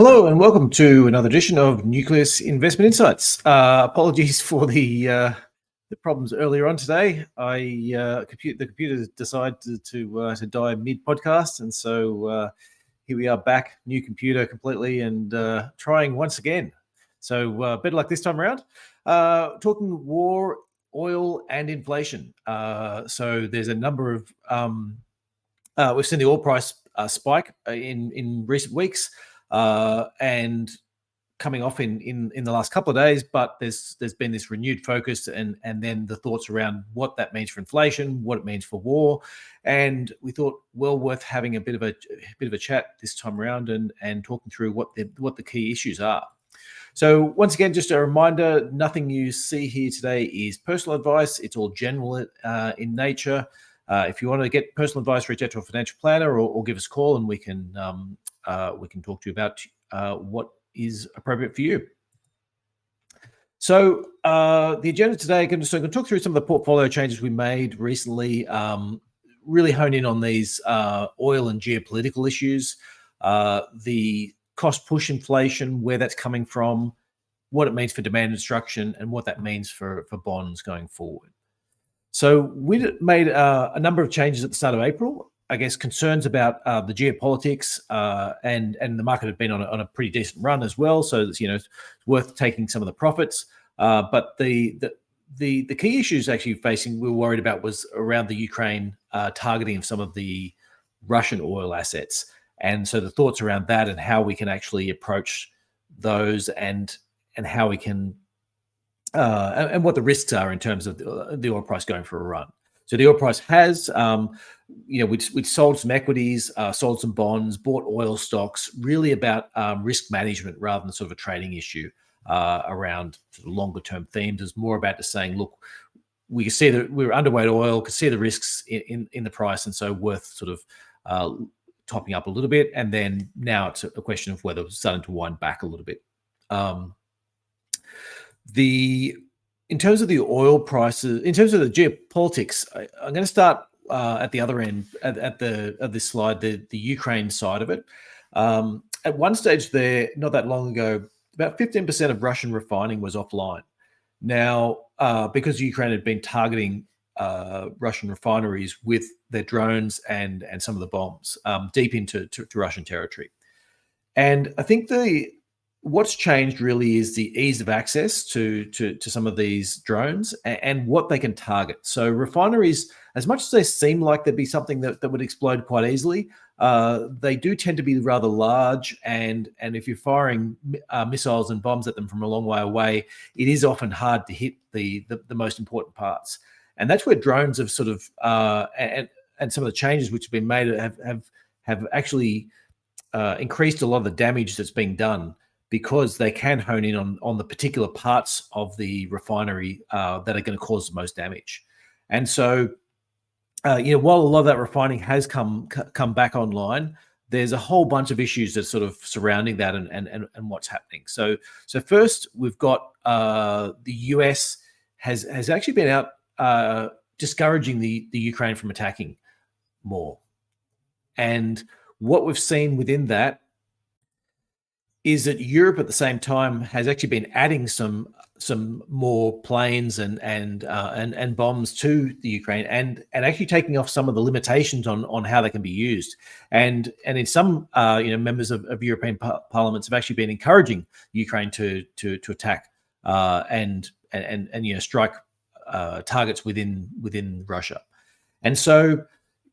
Hello and welcome to another edition of Nucleus Investment Insights. Apologies for the problems earlier on today. The computer decided to die mid-podcast, and so here we are back, new computer completely, and trying once again. So better luck this time around. Talking war, oil, and inflation. So there's a number of we've seen the oil price spike in recent weeks. And coming off in the last couple of days, but there's been this renewed focus and then the thoughts around what that means for inflation, what it means for war, and we thought well worth having a bit of a chat this time around and talking through what the key issues are. So once again, just a reminder: nothing you see here today is personal advice. It's all general in nature. If you want to get personal advice, reach out to a financial planner or give us a call, and we can talk to you about what is appropriate for you. So the agenda today, I'm going to talk through some of the portfolio changes we made recently, really hone in on these oil and geopolitical issues, the cost push inflation, where that's coming from, what it means for demand destruction, and what that means for bonds going forward. So we made a number of changes at the start of April. I guess concerns about the geopolitics and the market had been on a pretty decent run as well. So it's worth taking some of the profits. But the key issues actually we were worried about was around the Ukraine targeting of some of the Russian oil assets. And so the thoughts around that and how we can actually approach those and how we can and what the risks are in terms of the oil price going for a run. So the oil price has, we'd sold some equities, sold some bonds, bought oil stocks, really about risk management rather than sort of a trading issue around sort of longer term themes. It's more about just saying, look, we can see that we're underweight oil, can see the risks in the price, and so worth sort of topping up a little bit. And then now it's a question of whether it's starting to wind back a little bit. In terms of the oil prices, in terms of the geopolitics, I'm going to start at the other end of this slide, the Ukraine side of it. At one stage there, not that long ago, about 15% of Russian refining was offline. Now, because Ukraine had been targeting Russian refineries with their drones and some of the bombs deep into Russian territory. And I think what's changed really is the ease of access to some of these drones and what they can target. So refineries, as much as they seem like they'd be something that would explode quite easily, they do tend to be rather large. And if you're firing missiles and bombs at them from a long way away, it is often hard to hit the most important parts. And that's where drones have sort of and some of the changes which have been made have actually increased a lot of the damage that's being done, because they can hone in on the particular parts of the refinery that are going to cause the most damage. And so, while a lot of that refining has come back online, there's a whole bunch of issues that sort of surrounding that and what's happening. So first, we've got the US has actually been out discouraging the Ukraine from attacking more. And what we've seen within that is that Europe at the same time has actually been adding some more planes and bombs to the Ukraine and actually taking off some of the limitations on how they can be used. And in some members of European parliaments have actually been encouraging Ukraine to attack and strike targets within Russia. And so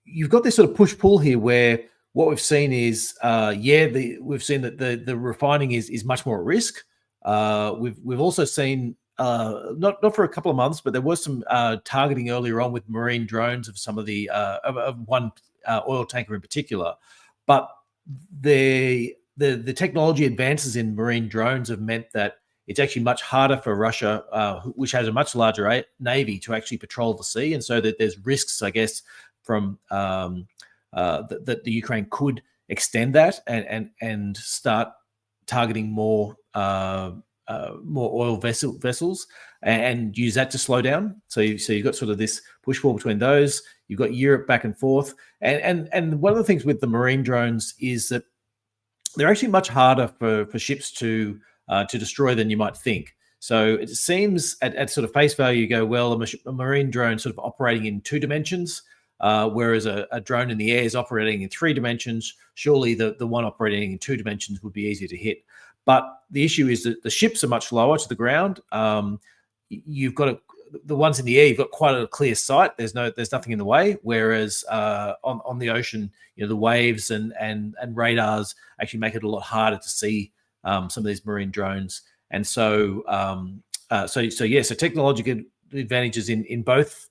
you've got this sort of push-pull here where what we've seen is, we've seen that the refining is much more at risk. We've also seen not for a couple of months, but there was some targeting earlier on with marine drones of some of the of one oil tanker in particular. But the technology advances in marine drones have meant that it's actually much harder for Russia, which has a much larger navy, to actually patrol the sea, and so that there's risks, I guess, from that the Ukraine could extend that and start targeting more oil vessels and use that to slow down. So you've got sort of this push-pull between those. You've got Europe back and forth, and one of the things with the marine drones is that they're actually much harder for ships to destroy than you might think. So it seems at sort of face value, you go, well, a marine drone sort of operating in 2 dimensions, whereas a drone in the air is operating in 3 dimensions. Surely the one operating in 2 dimensions would be easier to hit. But the issue is that the ships are much lower to the ground. You've got the ones in the air, you've got quite a clear sight. There's nothing in the way. Whereas on the ocean, the waves and radars actually make it a lot harder to see some of these marine drones. And so technological advantages in both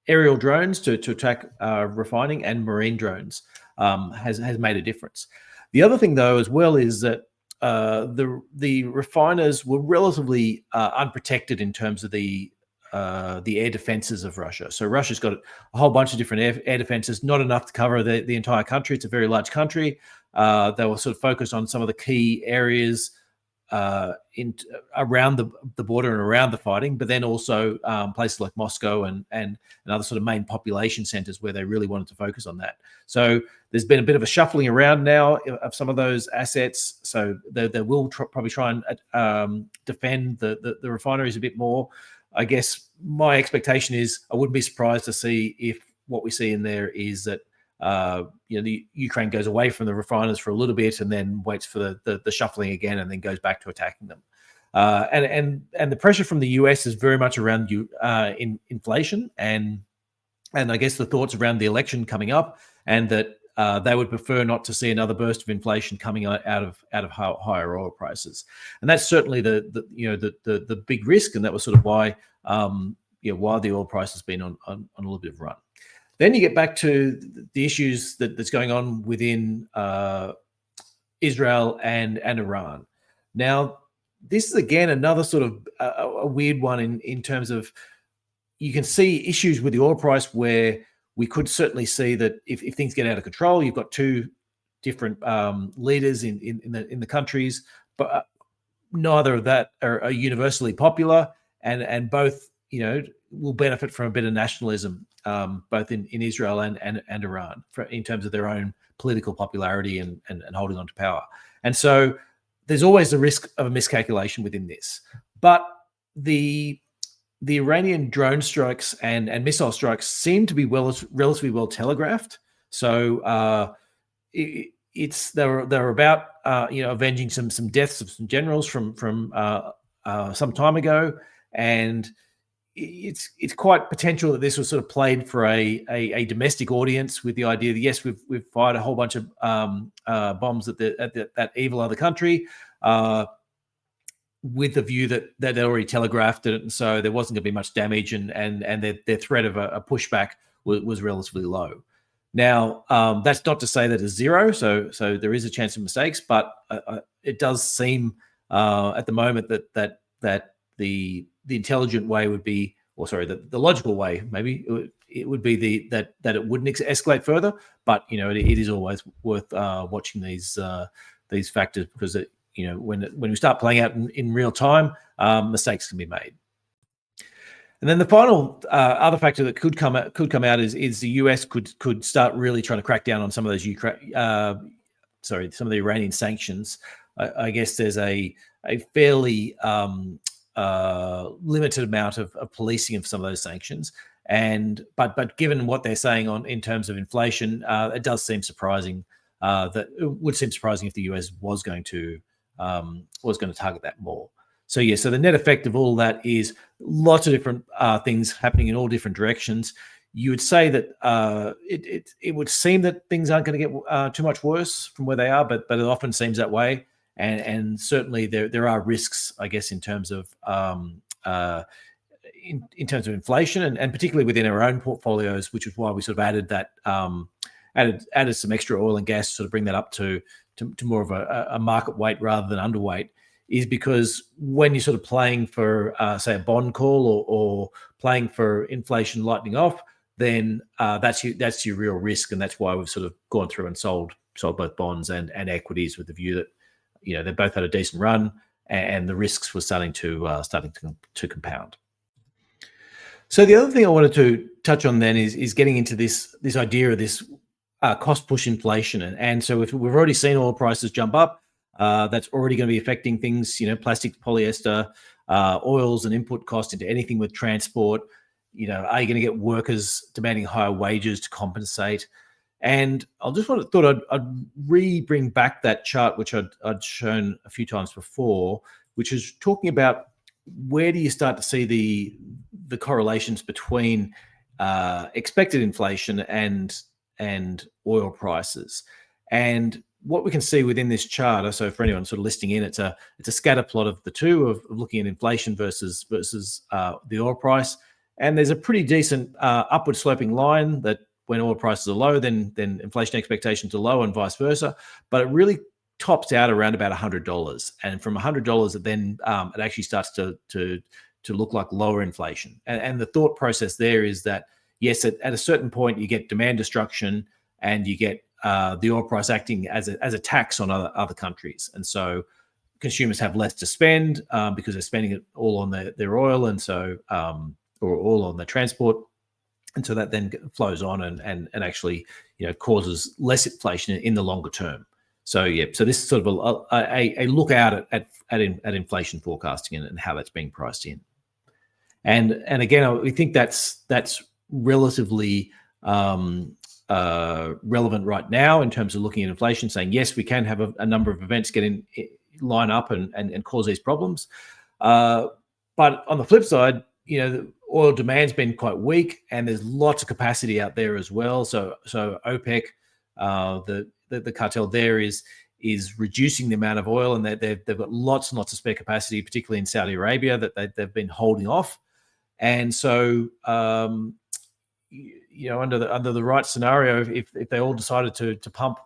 aerial drones to attack refining and marine drones has made a difference. The other thing, though, as well, is that the refiners were relatively unprotected in terms of the air defenses of Russia. So Russia's got a whole bunch of different air defenses, not enough to cover the entire country. It's a very large country. They were sort of focused on some of the key areas around the border and around the fighting, but then also places like Moscow and other sort of main population centers where they really wanted to focus on that. So there's been a bit of a shuffling around now of some of those assets. So they will probably try and defend the refineries a bit more. I guess my expectation is I wouldn't be surprised to see if what we see in there is that the Ukraine goes away from the refiners for a little bit and then waits for the shuffling again and then goes back to attacking them. And the pressure from the US is very much around inflation and I guess the thoughts around the election coming up, and that they would prefer not to see another burst of inflation coming out of higher oil prices. And that's certainly the big risk, and that was sort of why why the oil price has been on a little bit of a run. Then you get back to the issues that's going on within Israel and Iran. Now, this is again another sort of a weird one in terms of you can see issues with the oil price where we could certainly see that if things get out of control, you've got 2 different leaders in the countries, but neither of that are universally popular, and both will benefit from a bit of nationalism, both in Israel and Iran, in terms of their own political popularity and holding on to power. And so there's always the risk of a miscalculation within this. But the Iranian drone strikes and missile strikes seem to be relatively well telegraphed. So they're about avenging some deaths of some generals from some time ago, and it's quite potential that this was sort of played for a domestic audience, with the idea that yes, we've fired a whole bunch of bombs at that evil other country, with the view that they'd already telegraphed it, and so there wasn't going to be much damage, and their threat of a pushback was relatively low. Now, that's not to say that it's zero, so there is a chance of mistakes, but it does seem at the moment that the intelligent way would be, or sorry, the logical way maybe it would be that it wouldn't escalate further. But it is always worth watching these factors, because when we start playing out in real time, mistakes can be made. And then the final other factor that could come out is the US could start really trying to crack down on some of those some of the Iranian sanctions. I guess there's a fairly limited amount of policing of some of those sanctions, but given what they're saying in terms of inflation, it does seem surprising. That it would seem surprising if the US was going to target that more. So the net effect of all that is lots of different things happening in all different directions. You would say that it would seem that things aren't going to get too much worse from where they are, but it often seems that way. And certainly there are risks, I guess, in terms of in terms of inflation, and particularly within our own portfolios, which is why we sort of added that added some extra oil and gas to sort of bring that up to more of a market weight rather than underweight, is because when you're sort of playing for say a bond call or playing for inflation lightening off, then that's your real risk, and that's why we've sort of gone through and sold both bonds and equities, with the view that they both had a decent run and the risks were starting to compound. So the other thing I wanted to touch on then is getting into this idea of this cost push inflation, and so if we've already seen oil prices jump up, that's already going to be affecting things. Plastic, polyester, oils, and input cost into anything with transport. Are you going to get workers demanding higher wages to compensate? And thought I'd bring back that chart which I'd shown a few times before, which is talking about where do you start to see the correlations between expected inflation and oil prices. And what we can see within this chart, so for anyone sort of listening in, it's a scatter plot of the two, of looking at inflation versus the oil price. And there's a pretty decent upward sloping line that when oil prices are low, then inflation expectations are low, and vice versa. But it really tops out around about $100, and from $100, then it actually starts to look like lower inflation. And the thought process there is that yes, at a certain point you get demand destruction, and you get the oil price acting as a tax on other countries, and so consumers have less to spend because they're spending it all on their oil, and so or all on their transport. And so that then flows on and actually, causes less inflation in the longer term. So so this is sort of a look out at inflation forecasting and how that's being priced in. And again, we think that's relatively relevant right now in terms of looking at inflation, saying yes, we can have a number of events line up and cause these problems. But on the flip side, the oil demand's been quite weak, and there's lots of capacity out there as well. So OPEC, the cartel there is reducing the amount of oil, and they've got lots and lots of spare capacity, particularly in Saudi Arabia, that they've been holding off. And so under the right scenario, if they all decided to pump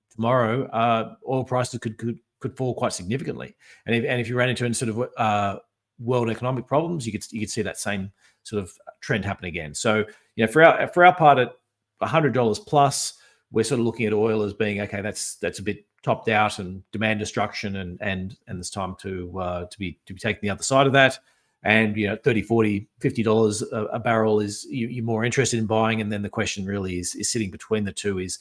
tomorrow, oil prices could fall quite significantly. And if you ran into any sort of world economic problems, you could see that same sort of trend happen again. So for our part, at $100 plus, we're sort of looking at oil as being okay. That's a bit topped out, and demand destruction, and there's time to be taking the other side of that. And $30, $40, $50 a barrel is you're more interested in buying, and then the question really is sitting between the two is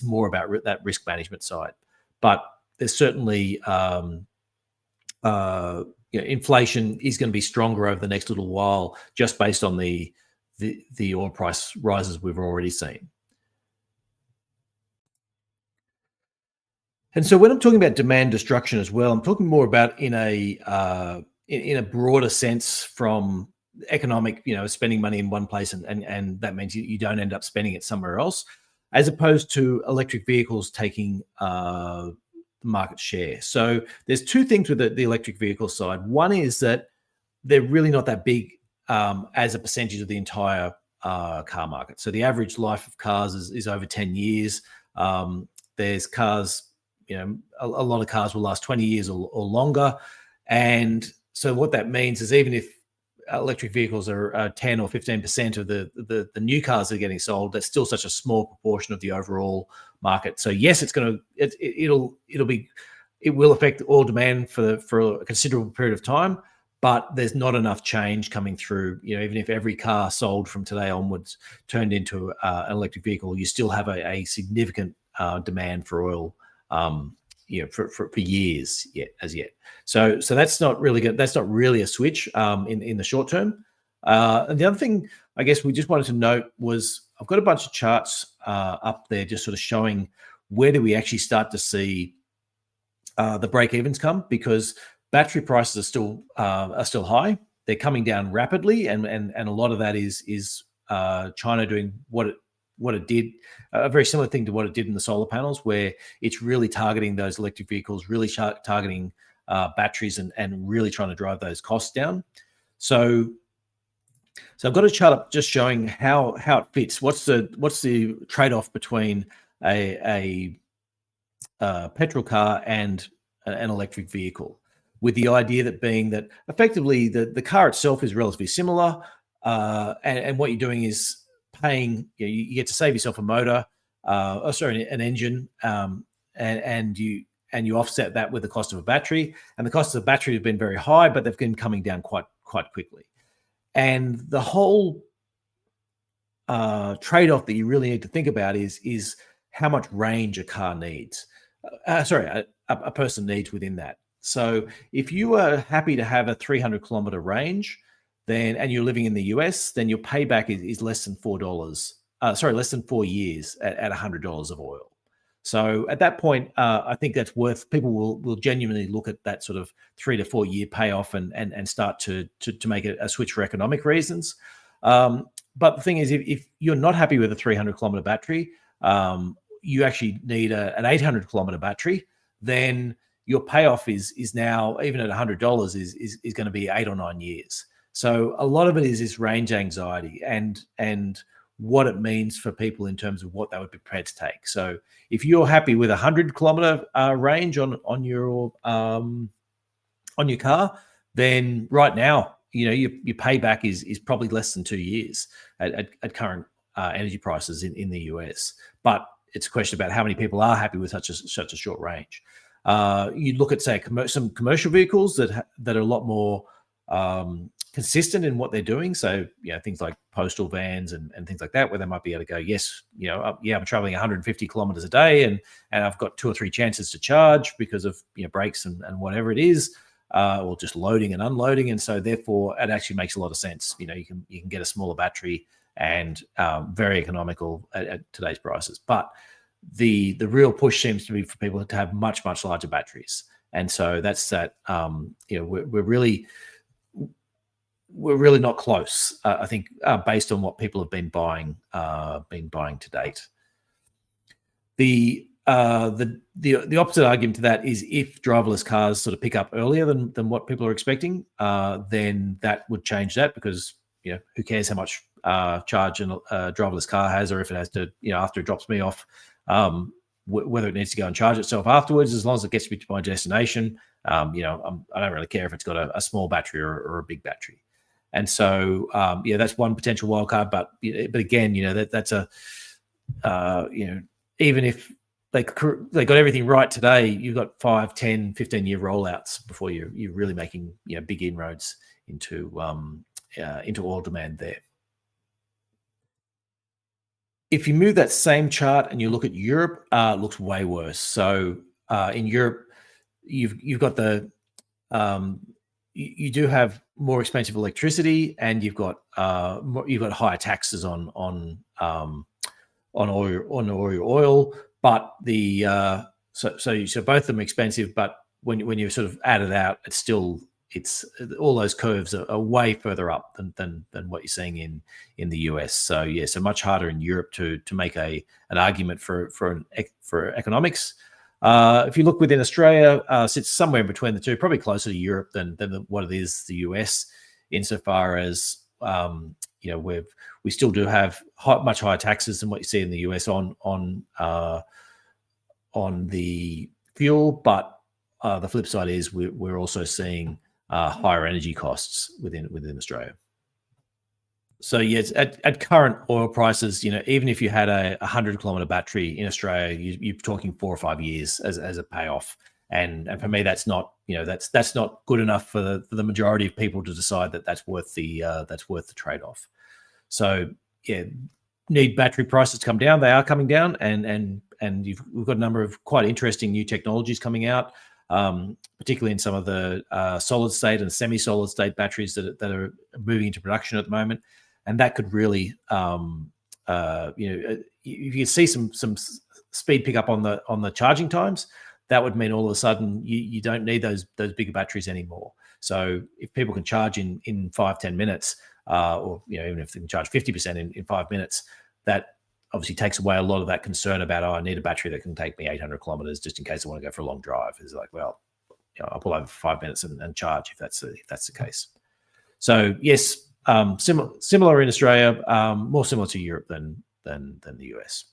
more about that risk management side. But there's certainly inflation is going to be stronger over the next little while, just based on the oil price rises we've already seen. And so when I'm talking about demand destruction as well, I'm talking more about in a broader sense, from economic, spending money in one place, and that means you don't end up spending it somewhere else, as opposed to electric vehicles taking market share. So there's two things with the electric vehicle side. One is that they're really not that big as a percentage of the entire car market. So the average life of cars is over 10 years. There's cars, a lot of cars will last 20 years or longer. And so what that means is, even if electric vehicles are 10 or 15% of the new cars that are getting sold, that's still such a small proportion of the overall market. So yes, it will affect oil demand for a considerable period of time, but there's not enough change coming through. Even if every car sold from today onwards turned into an electric vehicle, you still have a significant demand for oil for years as yet. So that's not really good. That's not really a switch in the short term. And the other thing I guess we just wanted to note was, I've got a bunch of charts up there just sort of showing where do we actually start to see the break evens come, because battery prices are still high. They're coming down rapidly, and a lot of that is China doing what it did, a very similar thing to what it did in the solar panels, where it's really targeting those electric vehicles, really targeting batteries, and really trying to drive those costs down. So I've got a chart up just showing how it fits. What's the trade-off between a petrol car and an electric vehicle, with the idea that being that effectively the car itself is relatively similar, and what you're doing is paying, you get to save yourself a motor, an engine, and you offset that with the cost of a battery. And the cost of the battery have been very high, but they've been coming down quite quickly. And the whole trade-off that you really need to think about is how much range a car needs. A person needs within that. So if you are happy to have a 300-kilometer range, then and you're living in the US, then your payback is less than $4. Less than 4 years at $100 of oil. So at that point, I think that's worth. People will genuinely look at that sort of 3 to 4 year payoff and start to make a switch for economic reasons. But the thing is, if you're not happy with a 300-kilometer battery, you actually need an 800-kilometer battery. Then your payoff is now, even at $100, is going to be 8 or 9 years. So a lot of it is this range anxiety and what it means for people in terms of what they would be prepared to take. So if you're happy with a 100-kilometer range on your car, then right now, your payback is probably less than 2 years at current energy prices in the US. But it's a question about how many people are happy with such a short range. You look at, say, some commercial vehicles that are a lot more consistent in what they're doing. So, things like postal vans and things like that, where they might be able to go, yes, I'm traveling 150 kilometers a day and I've got 2 or 3 chances to charge because of, brakes and whatever it is, or just loading and unloading. And so therefore it actually makes a lot of sense. You can get a smaller battery and very economical at today's prices. But the real push seems to be for people to have much, much larger batteries. And so that's that, we're really not close, I think, based on what people have been buying to date. The opposite argument to that is if driverless cars sort of pick up earlier than what people are expecting, then that would change that, because who cares how much charge a driverless car has, or if it has to, after it drops me off, whether it needs to go and charge itself afterwards, as long as it gets me to my destination. I don't really care if it's got a small battery or a big battery. And so, that's one potential wildcard. But again, that's a, even if they got everything right today, you've got 5, 10, 15-year rollouts before you're really making big inroads into oil demand there. If you move that same chart and you look at Europe, it looks way worse. So in Europe, you've got you do have more expensive electricity, and you've got higher taxes on oil. But so both of them are expensive. But when you sort of add it out, it's all those curves are way further up than what you're seeing in the US. So so much harder in Europe to make an argument for economics. If you look within Australia, sits somewhere in between the two, probably closer to Europe than what it is the US, insofar as we still do have much higher taxes than what you see in the US on the fuel, but the flip side is we're also seeing higher energy costs within Australia. So yes, at current oil prices, even if you had a 100-kilometer battery in Australia, you're talking 4 or 5 years as a payoff. And for me, that's not that's not good enough for the majority of people to decide that's worth the trade-off. So need battery prices to come down. They are coming down, and we've got a number of quite interesting new technologies coming out, particularly in some of the solid state and semi-solid state batteries that are moving into production at the moment. And that could really, if you see some speed pickup on the charging times, that would mean all of a sudden you don't need those bigger batteries anymore. So if people can charge in 5-10 minutes, or even if they can charge 50% in 5 minutes, that obviously takes away a lot of that concern about, I need a battery that can take me 800 kilometers just in case I want to go for a long drive. It's like, well, I'll pull over for 5 minutes and charge if that's the case. So yes. Similar in Australia, more similar to Europe than the US.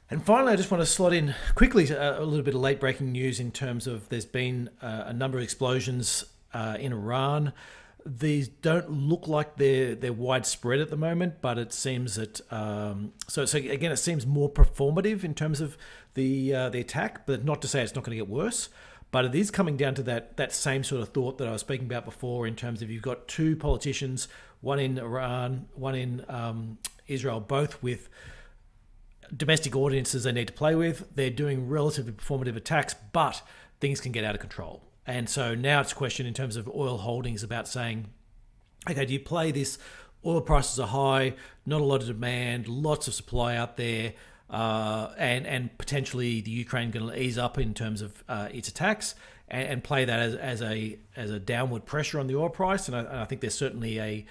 And finally, I just want to slot in quickly a little bit of late breaking news in terms of there's been a number of explosions in Iran. These don't look like they're widespread at the moment, but it seems that so again, it seems more performative in terms of the attack, but not to say it's not going to get worse. But it is coming down to that same sort of thought that I was speaking about before, in terms of you've got 2 politicians, one in Iran, one in Israel, both with domestic audiences they need to play with. They're doing relatively performative attacks, but things can get out of control. And so now it's a question in terms of oil holdings about saying, okay, do you play this? Oil prices are high, not a lot of demand, lots of supply out there, and potentially the Ukraine going to ease up in terms of its attacks and play that as a downward pressure on the oil price. And I think there's certainly a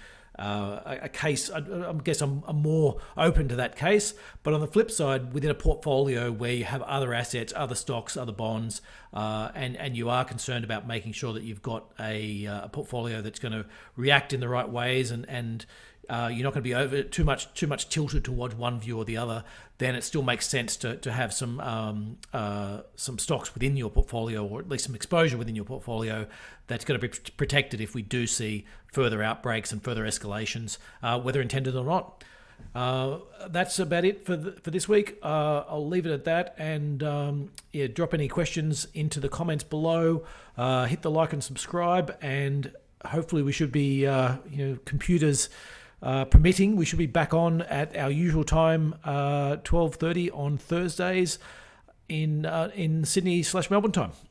case. I guess I'm more open to that case. But on the flip side, within a portfolio where you have other assets, other stocks, other bonds, and you are concerned about making sure that you've got a portfolio that's going to react in the right ways, and you're not going to be over too much tilted towards one view or the other, then it still makes sense to have some stocks within your portfolio, or at least some exposure within your portfolio that's going to be protected if we do see further outbreaks and further escalations, whether intended or not. That's about it for this week. I'll leave it at that, and drop any questions into the comments below. Hit the like and subscribe, and hopefully we should be computers permitting, we should be back on at our usual time, 12:30 on Thursdays in Sydney/Melbourne time.